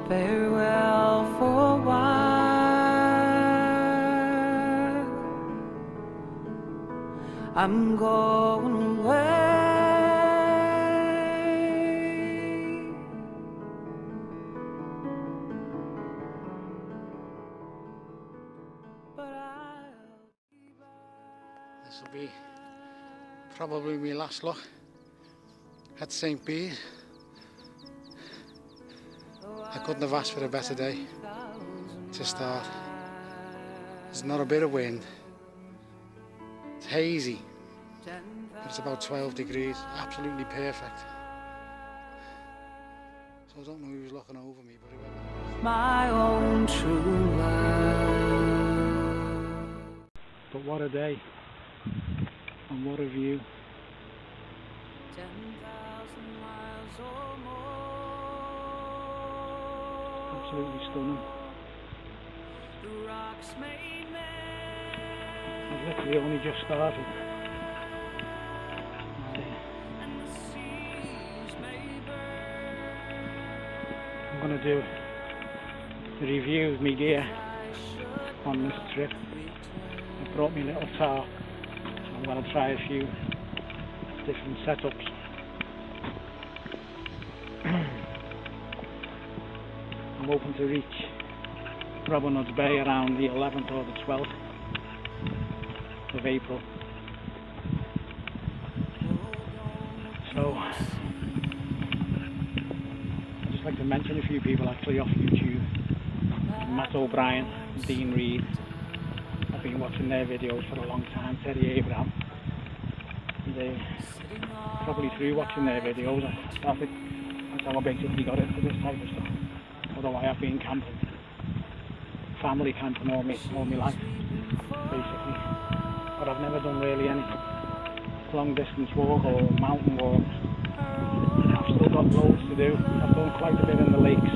farewell for a while. I'm going away, but I'll be back. This will be probably my last look at St. Bees. I couldn't have asked for a better day to start. There's not a bit of wind. It's hazy, but it's about 12 degrees, absolutely perfect. So I don't know who's looking over me, but whoever. My own true love. But what a day, and what a view. 10,000 miles or more. Absolutely stunning. The rocks made men, I've literally only just started. and the seas may burn. I'm going to do a review of my gear I should on this trip. return. I brought me little tarp, so I'm going to try a few different setups. I'm hoping to reach Robin Hood's Bay around the 11th or the 12th of April. So I'd just like to mention a few people actually off YouTube. Matt O'Brien, Dean Reed. I've been watching their videos for a long time. Terry Abraham. And probably through watching their videos I started, that's how I basically got into this type of stuff. Although I have been camping, family camping all my life, basically. But I've never done really any long distance walk or mountain walks. I've still got loads to do. I've done quite a bit in the lakes.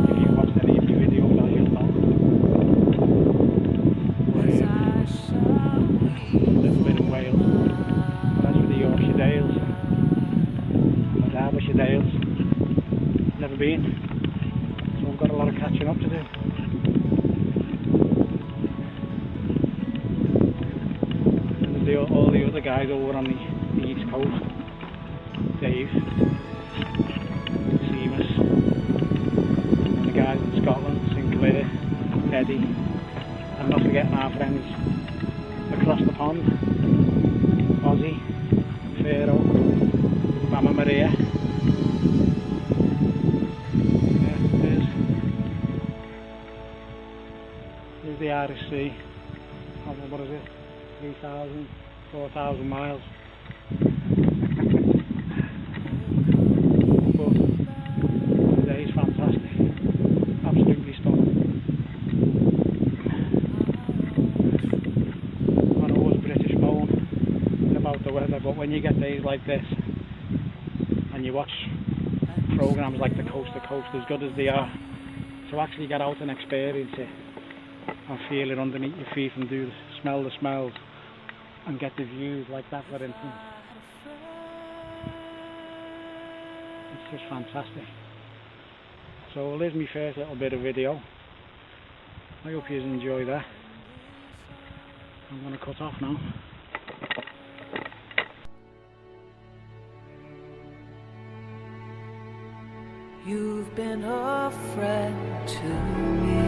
If you've watched any of my videos, you'll know. A little bit of Wales. But as for the Yorkshire Dales, the Derbyshire Dales, never been. So I've got a lot of catching up to do. And there's all the other guys over on the East Coast. Dave, Seamus, and the guys in Scotland, Sinclair, Eddie, and not forgetting our friends across the pond, Ozzy, Pharaoh, Mama Maria. There's the Irish Sea. What is it? 3,000, 4,000 miles. But the day is fantastic. Absolutely stunning. I know it was British moan about the weather, but when you get days like this and you watch programs like the Coast to Coast, as good as they are, to actually get out and experience it and feel it underneath your feet and smell the smells and get the views like that, for instance, it's just fantastic. So there's my first little bit of video. I hope you enjoy that. I'm going to cut off now. You've been a friend to me.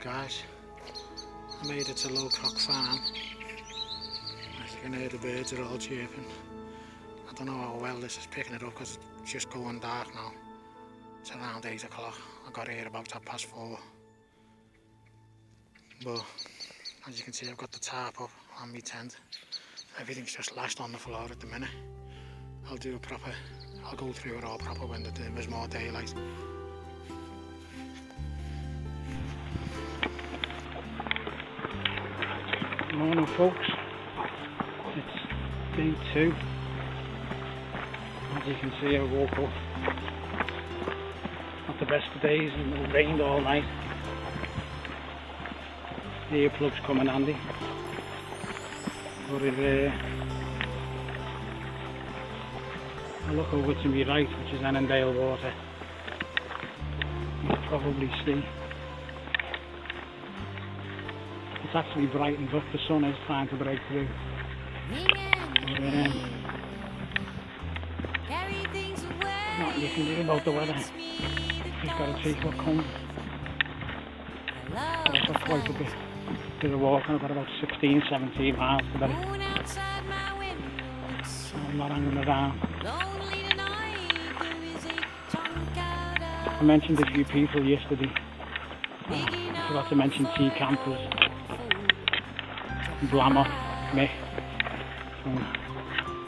guys, I made it to Low Cock Farm. As you can hear, the birds are all chirping. I don't know how well this is picking it up because it's just going dark now. It's around 8 o'clock. I got here about 4:30. But as you can see, I've got the tarp up on my tent. Everything's just lashed on the floor at the minute. I'll go through it all proper when there's more daylight. Morning folks, it's day 2. As you can see, I woke up, not the best of days, and it rained all night. The earplugs come in handy, but if I look over to my right, which is Annandale Water, you'll probably see it's actually brightened up. The sun is trying to break through. Nothing you can do about the weather. Just got to take what comes. I've got quite a bit of walking. I've got about 16-17 miles today. So I'm not hanging around. I mentioned a few people yesterday. I forgot to mention T Campers, Blammer, Mick from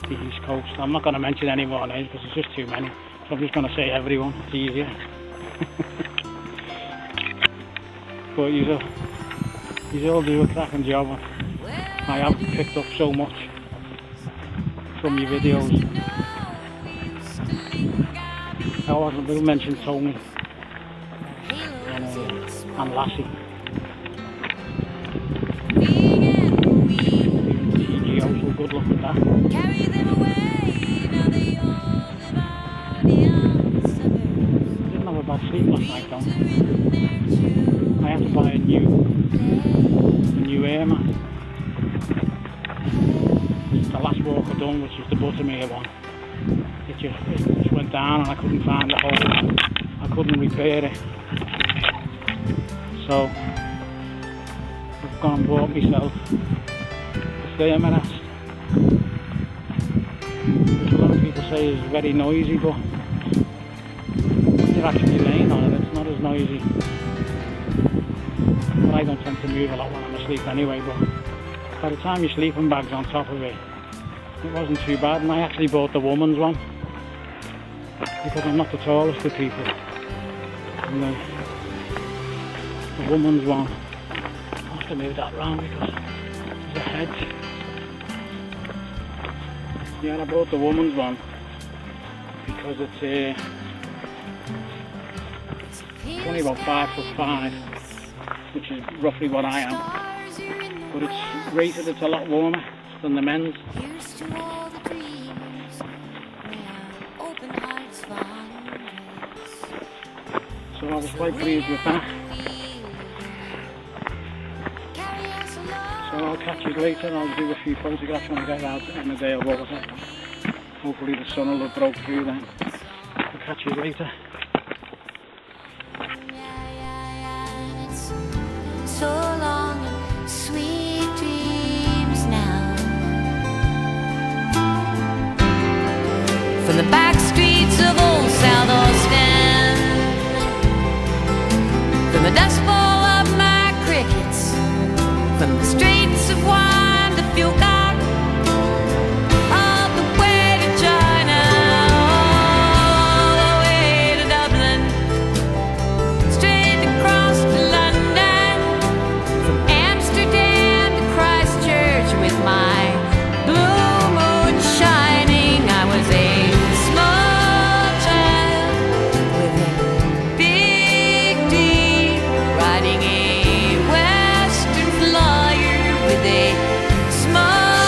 the East Coast. I'm not going to mention any more names because it's just too many. So I'm just going to say everyone. It's easier. But you all do a cracking job. I have picked up so much from your videos. I will mention Tony and Lassie. TGO, so good luck with that. I didn't have a bad sleep last night though. I had to buy a new air mat. The last walk I done, which is the Buttermere one, it just went down and I couldn't find the hole. I couldn't repair it. So I've gone and bought myself a thermarest, which a lot of people say is very noisy, but when you're actually laying on it, it's not as noisy. But I don't tend to move a lot when I'm asleep anyway, but by the time your sleeping bag's on top of it, it wasn't too bad. And I actually bought the woman's one because I'm not the tallest of people. And the woman's one, I'll have to move that round because there's a hedge. Yeah, I bought the woman's one because it's only about 5'5", which is roughly what I am. But it's rated, it's a lot warmer than the men's. So I was quite pleased with that. So I'll catch you later. I'll do a few photographs when I get out in the Dale Water. Hopefully the sun will have broke through then. I'll catch you later. So long and sweet dreams now. From the back streets of old South Austin, from the dust bowl of my crickets, from the streets of wine to fuel God, all the way to China, all the way to Dublin, straight across to London, from Amsterdam to Christchurch, with my blue moon shining. I was a small child with a big D, riding a western flyer with a small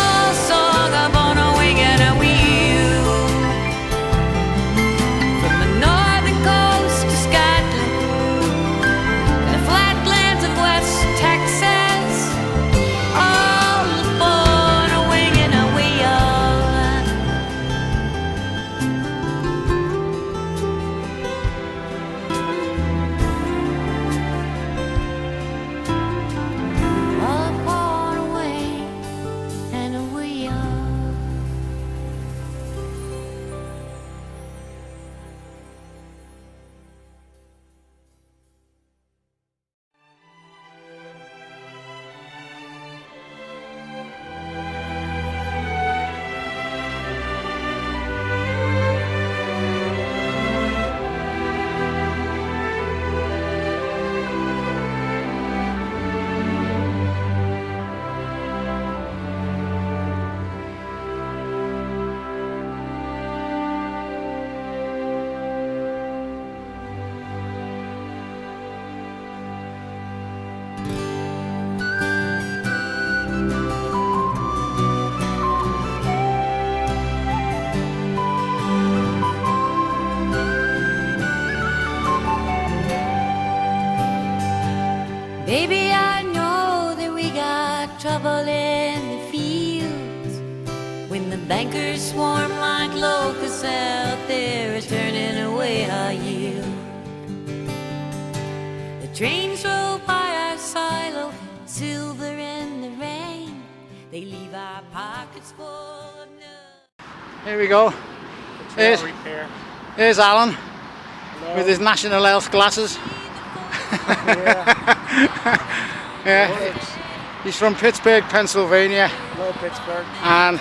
bankers swarm like locusts out there, turning away our yield. The trains roll by our silo, silver in the rain. They leave our pockets full of nuts. Here we go. Here's Alan. Hello. With his National Health glasses. Yeah. He's from Pittsburgh, Pennsylvania. Hello, Pittsburgh. And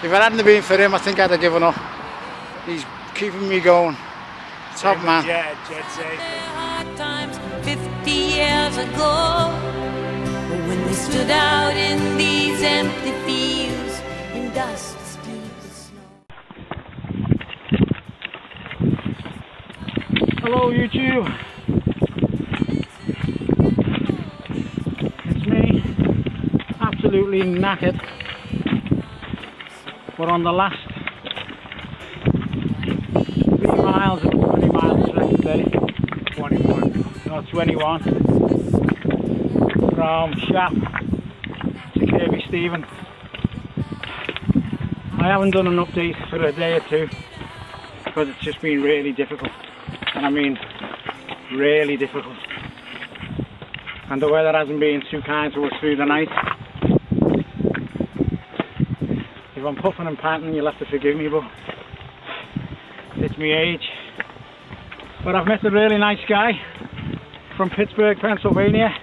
if it hadn't been for him, I think I'd have given up. He's keeping me going. Top man. Jet safe. Hard times 50 years ago, when they stood out in these empty fields in dust deep as snow. Hello YouTube. It's me. Absolutely knackered. We're on the last 3 miles, 20 miles today. 21. No, 21. From Shap to Kirby Stephen. I haven't done an update for a day or two because it's just been really difficult. And I mean really difficult. And the weather hasn't been too kind to us through the night. If I'm puffing and panting, you'll have to forgive me, but it's my age. But I've met a really nice guy from Pittsburgh, Pennsylvania.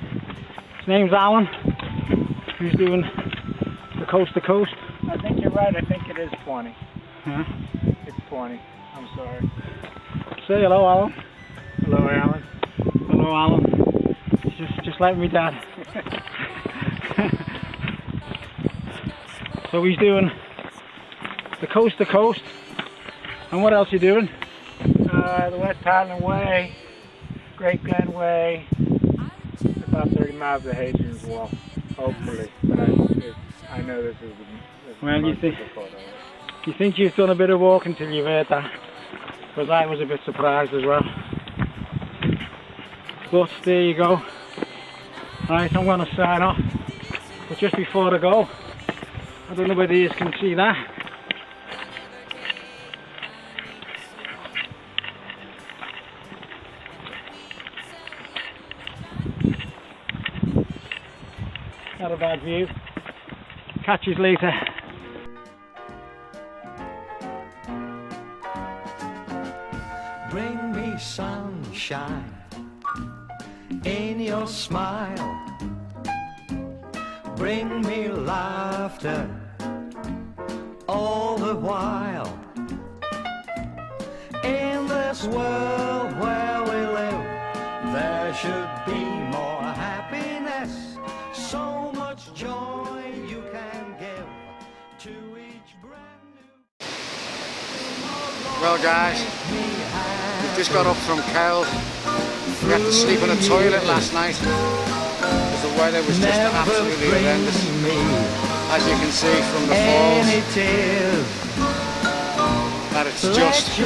His name's Alan, who's doing the coast to coast. I think you're right. I think it is 20. Yeah. It's 20. I'm sorry. Say hello, Alan. Hello, Alan. Hello, Alan. Just like me dad. So he's doing the coast to coast. And what else are you doing? The West Highland Way, Great Glen Way, about 30 miles of Hadrian's Wall, hopefully. But I know this is the Well, most difficult of it. You think you've done a bit of walk until you've heard that? Because I was a bit surprised as well. But there you go. Right, I'm going to sign off. But just before I go, I don't know whether you can see that. Not a bad view. Catch you later. Bring me sunshine in your smile. Bring me laughter all the while. In this world where we live, there should be more happiness. So much joy you can give to each brand new. Well guys, we've just got up from Kell. We had to sleep in a toilet last night because the weather was just absolutely horrendous. As you can see from the falls, that it's just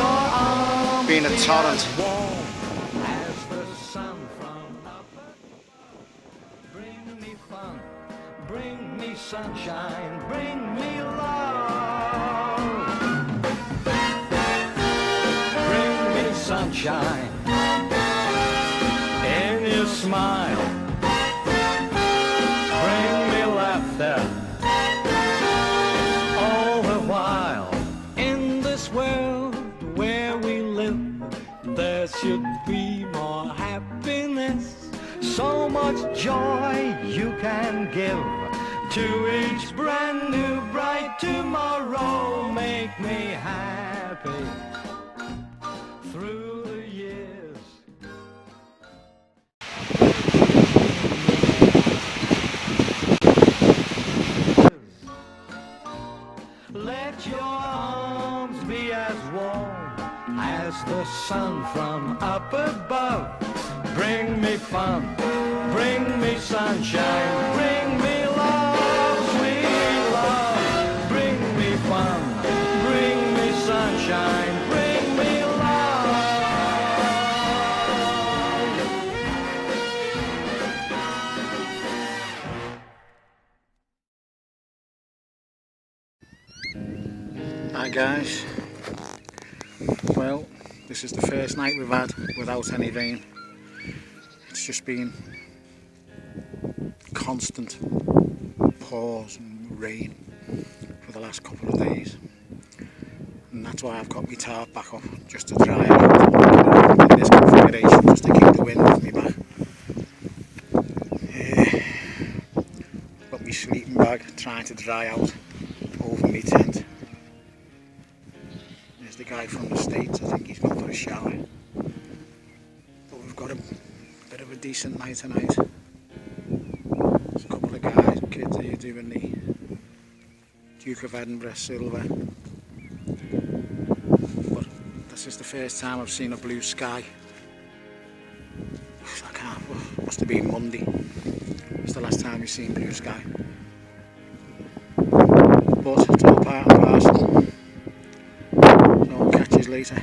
been a torrent. Bring me fun, bring me sunshine, bring me love. Bring me sunshine in your smile. Bring me laughter all the while. In this world where we live, there should be more happiness. So much joy you can give to each brand new bright tomorrow. Make me happy through the years. Let your arms be as warm as the sun from up above. Bring me fun, bring me sunshine, bring me love, sweet love. Bring me fun, bring me sunshine, bring me love. Hi guys, well this is the first night we've had without any rain. It's just been constant pours and rain for the last couple of days, and that's why I've got my tarp back up just to dry it out in this configuration, just to keep the wind off me back. Got my sleeping bag trying to dry out over my tent. There's the guy from the States, I think he's gone for a shower. But we've got a bit of a decent night tonight. There's a couple of guys, kids here doing the Duke of Edinburgh silver. But this is the first time I've seen a blue sky. Must have been Monday. It's the last time we've seen blue sky. But it's all part and parcel. So I'll catch you later.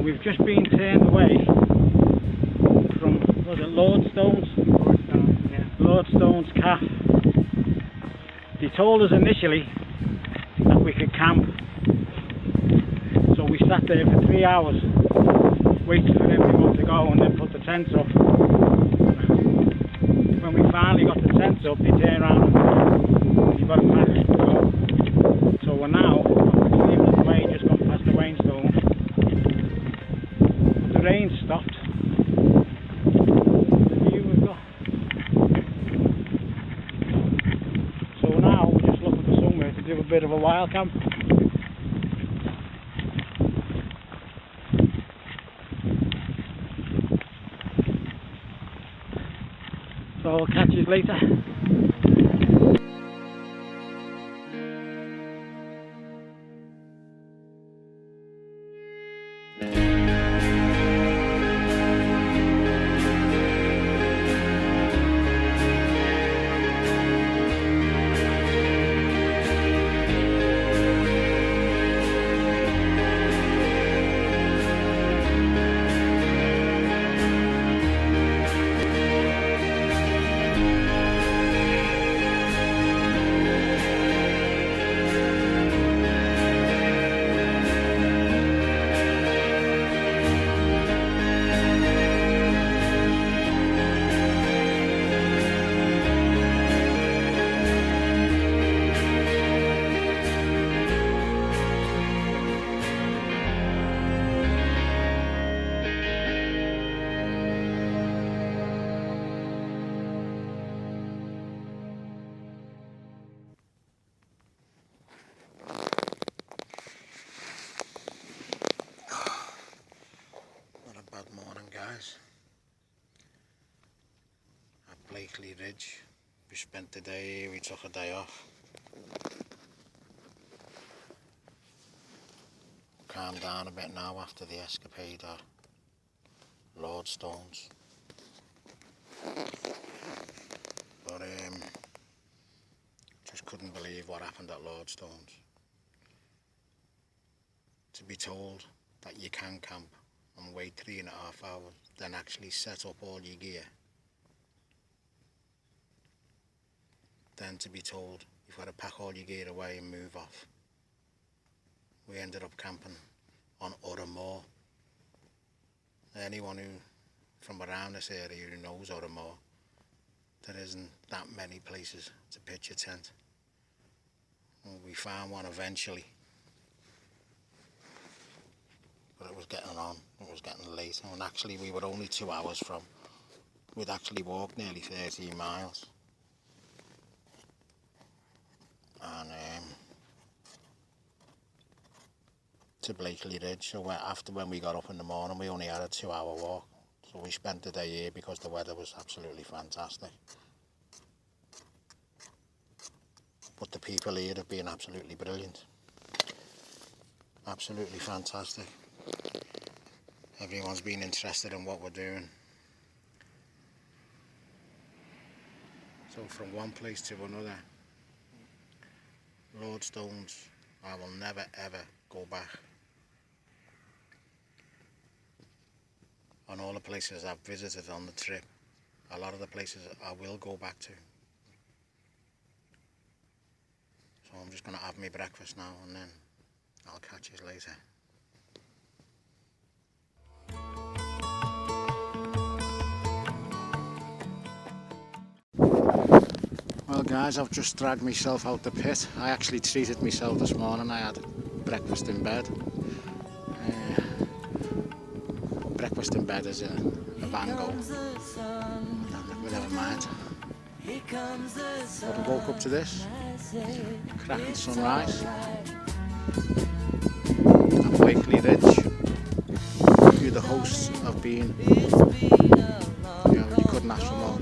We've just been turned away from, was it Lordstone's calf. They told us initially that we could camp, so we sat there for 3 hours waiting for everyone to go and then put the tents up. When we finally got the tents up, they turned around and you've got to pack to go. So we're now leaving the way, just gone past the Wainstone. The rain stopped. The view we've got. So now we're just looking for somewhere to do a bit of a wild camp. So I'll catch you later. Guys, at Blakely Ridge, we spent the day here, we took a day off. Calmed down a bit now after the escapade of Lordstones. But just couldn't believe what happened at Lordstones. To be told that you can camp and wait 3.5 hours, then actually set up all your gear. Then to be told you've got to pack all your gear away and move off. We ended up camping on Uddermore. Anyone who from around this area who knows Uddermore, there isn't that many places to pitch a tent. And we found one eventually, but it was getting on, it was getting late, and actually we were only 2 hours from, we'd actually walked nearly 13 miles. And to Blakely Ridge, so after when we got up in the morning we only had a 2-hour walk, so we spent the day here because the weather was absolutely fantastic. But the people here have been absolutely brilliant, absolutely fantastic. Everyone's been interested in what we're doing. So from one place to another, Lordstones, I will never ever go back. On all the places I've visited on the trip, a lot of the places I will go back to. So I'm just going to have my breakfast now and then I'll catch you later. Well guys, I've just dragged myself out the pit. I actually treated myself this morning. I had breakfast in bed. Breakfast in bed is a Van Gogh. But never mind. But I woke up to this. Cracking sunrise. At Blakely Ridge. Who the hosts have been. You know, you couldn't ask for more.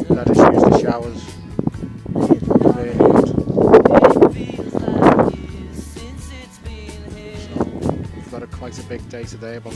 Let us use the showers. Really good. So we've got quite a big day today. But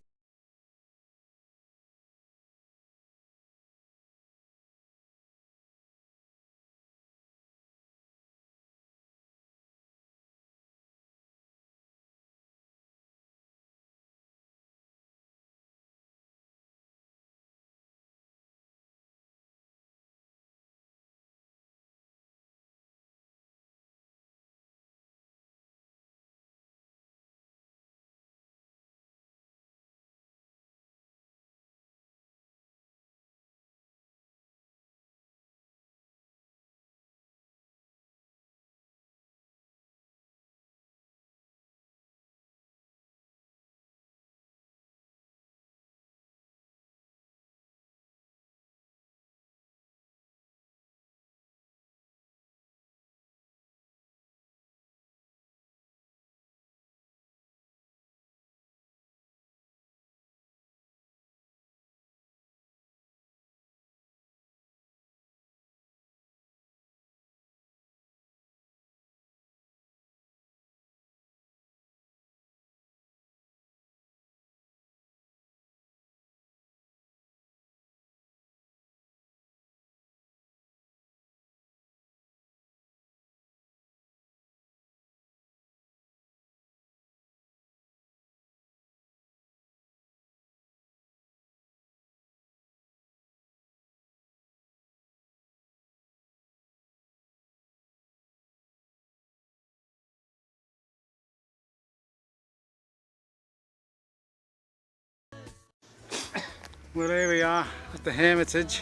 well, here we are at the Hermitage.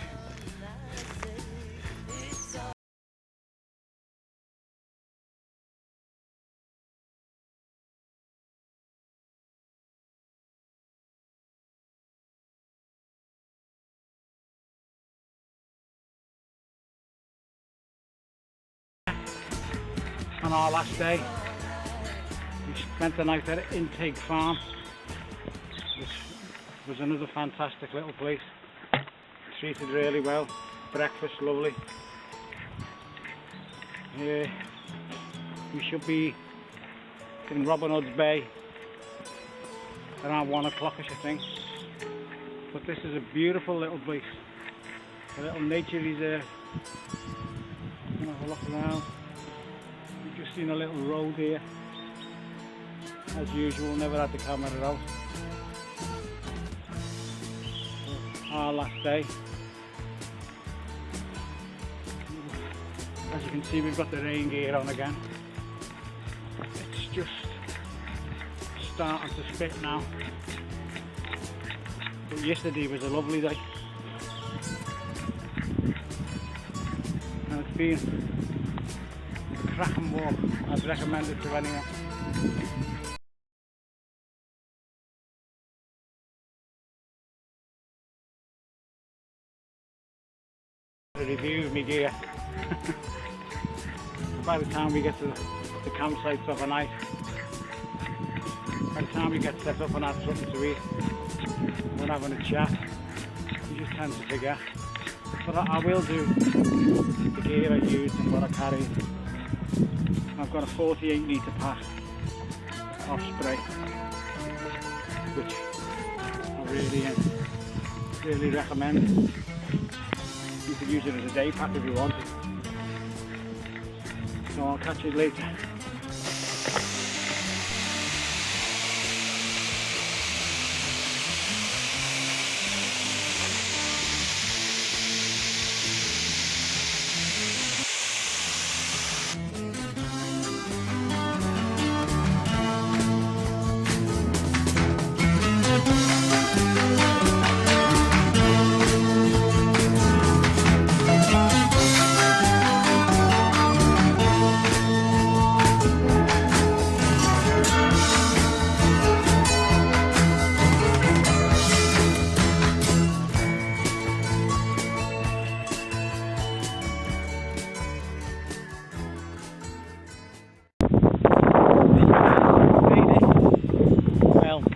On our last day, we spent the night at Intake Farm, which was another fantastic little place. Treated really well, breakfast lovely. We should be in Robin Hood's Bay around 1 o'clock-ish, I think. But this is a beautiful little place, a little nature reserve. You can have a look around. We've just seen a little road here. As usual, never had the camera out. Our last day. As you can see, we've got the rain gear on again. It's just starting to spit now. But yesterday was a lovely day. And it's been a cracking walk. I'd recommend it to anyone. A review of my gear. By the time we get to the campsites overnight, by the time we get set up and have something to eat, we're having a chat, you just tend to forget. But I will do the gear I used and what I carried. I've got a 48 litre pack of spray, which I really recommend. You could use it as a day pack if you wanted. So I'll catch you later.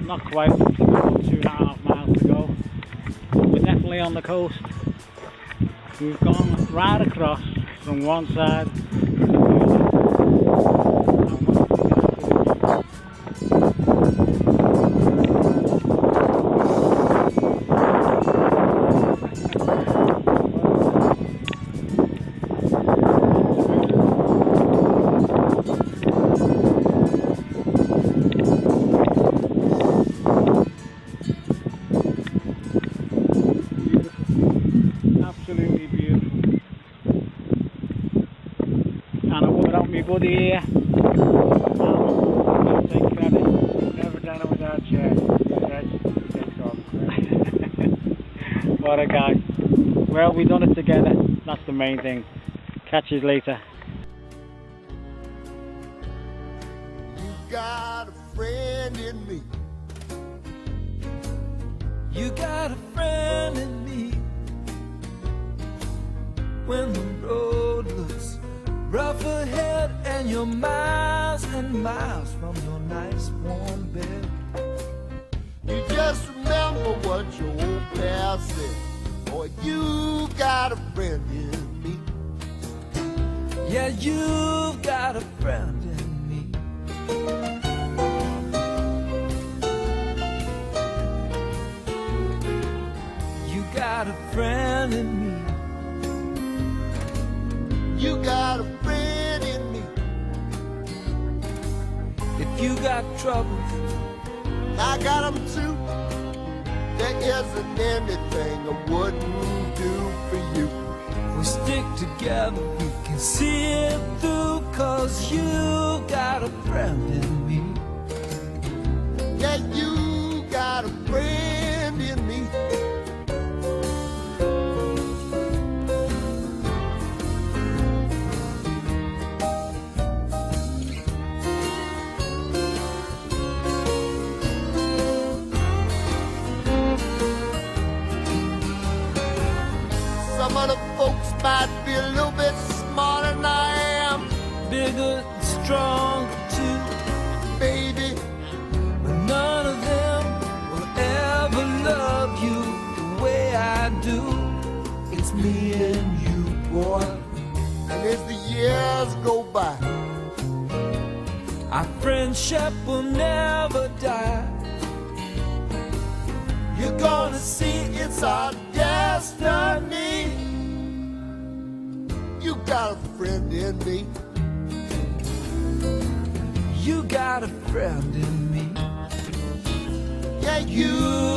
Not quite, about 2.5 miles to go. We're definitely on the coast. We've gone right across from one side to the absolutely beautiful. And I without my buddy here, I'll take credit. Never done it without Chad. Chad takes all the credit. what a guy. Well, we done it together, that's the main thing. Catch you later. You got a friend in me. You got a friend in me. When the road looks rough ahead and you're miles and miles from your nice warm bed, You just remember what your old pal said. Boy, you got a friend in me. yeah, you've got a friend in me. You got a friend in me. You got a friend in me. If you got troubles, I got 'em too. There isn't anything I wouldn't do for you. if we stick together, we can see it through. 'Cause you got a friend in me. Yeah, you got a friend in me. Some of the folks might be a little bit smarter than I am, Bigger and stronger too. baby. But none of them will ever love you the way I do. It's me and you, boy. And as the years go by, Our friendship will never die. you're gonna see friend in me. You got a friend in me. Yeah, you